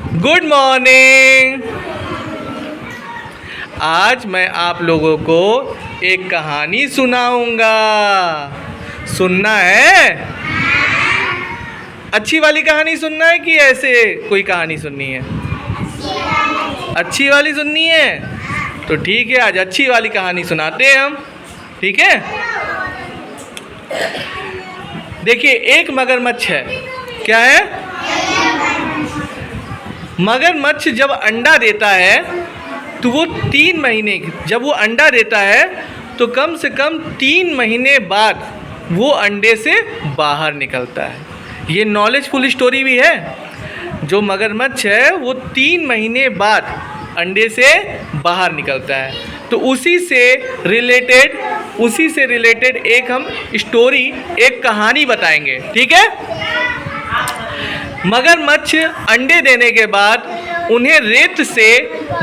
Good morning. आज मैं आप लोगों को एक कहानी सुनाऊंगा। सुनना है? अच्छी वाली कहानी सुनना है कि ऐसे कोई कहानी सुननी है? अच्छी वाली सुननी है तो ठीक है, आज अच्छी वाली कहानी सुनाते हैं हम। ठीक है, देखिए एक मगरमच्छ है। क्या है? मगरमच्छ जब अंडा देता है तो वो 3 महीने, जब वो अंडा देता है तो कम से कम 3 महीने बाद वो अंडे से बाहर निकलता है। ये नॉलेजफुल स्टोरी भी है। जो मगरमच्छ है वो 3 महीने बाद अंडे से बाहर निकलता है। तो उसी से रिलेटेड एक हम स्टोरी, एक कहानी बताएंगे। ठीक है? मगरमच्छ अंडे देने के बाद उन्हें रेत से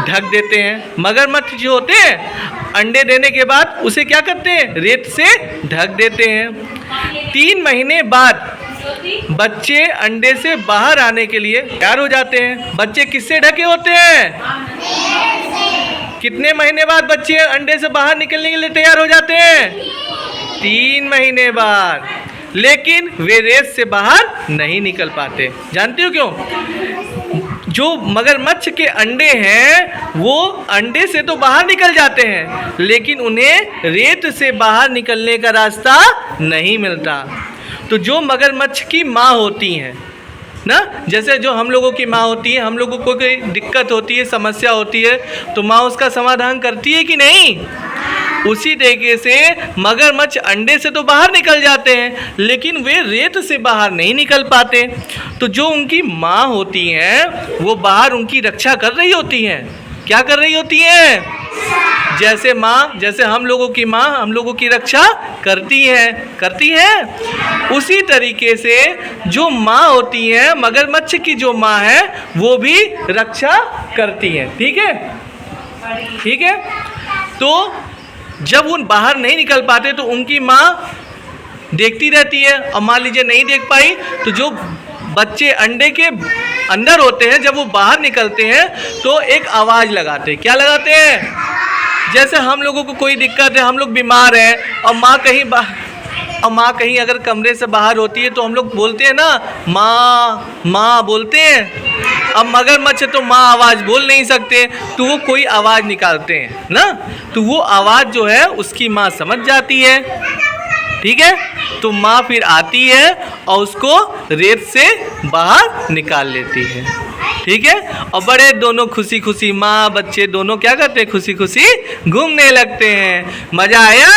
ढक देते हैं। मगरमच्छ जो होते हैं अंडे देने के बाद उसे क्या करते हैं? रेत से ढक देते हैं। 3 महीने बाद बच्चे अंडे से बाहर आने के लिए तैयार हो जाते हैं। बच्चे किससे ढके होते हैं? कितने महीने बाद बच्चे अंडे से बाहर निकलने के लिए तैयार हो जाते हैं? 3 महीने बाद। लेकिन वे रेत से बाहर नहीं निकल पाते। जानते हो क्यों? जो मगरमच्छ के अंडे हैं वो अंडे से तो बाहर निकल जाते हैं, लेकिन उन्हें रेत से बाहर निकलने का रास्ता नहीं मिलता। तो जो मगरमच्छ की माँ होती हैं ना, जैसे जो हम लोगों की माँ होती है, हम लोगों को कोई दिक्कत होती है, समस्या होती है तो माँ उसका समाधान करती है कि नहीं? उसी तरीके से मगरमच्छ अंडे से तो बाहर निकल जाते हैं, लेकिन वे रेत से बाहर नहीं निकल पाते। तो जो उनकी माँ होती हैं वो बाहर उनकी रक्षा कर रही होती हैं। क्या कर रही होती हैं? जैसे हम लोगों की माँ हम लोगों की रक्षा करती है। उसी तरीके से जो माँ होती है, मगरमच्छ की जो माँ है वो भी रक्षा करती है। ठीक है। तो जब उन बाहर नहीं निकल पाते तो उनकी माँ देखती रहती है, और मान लीजिए नहीं देख पाई तो जो बच्चे अंडे के अंदर होते हैं जब वो बाहर निकलते हैं तो एक आवाज़ लगाते हैं। क्या लगाते हैं? जैसे हम लोगों को कोई दिक्कत है, हम लोग बीमार हैं और माँ कहीं अगर कमरे से बाहर होती है तो हम लोग बोलते हैं ना, माँ बोलते हैं। अब मगरमच्छ तो माँ आवाज़ बोल नहीं सकते तो वो कोई आवाज़ निकालते हैं ना, तो वो आवाज़ जो है उसकी माँ समझ जाती है। ठीक है? तो माँ फिर आती है और उसको रेत से बाहर निकाल लेती है। ठीक है? और बड़े दोनों खुशी खुशी, माँ बच्चे दोनों क्या करते हैं? खुशी खुशी घूमने लगते हैं। मज़ा आया?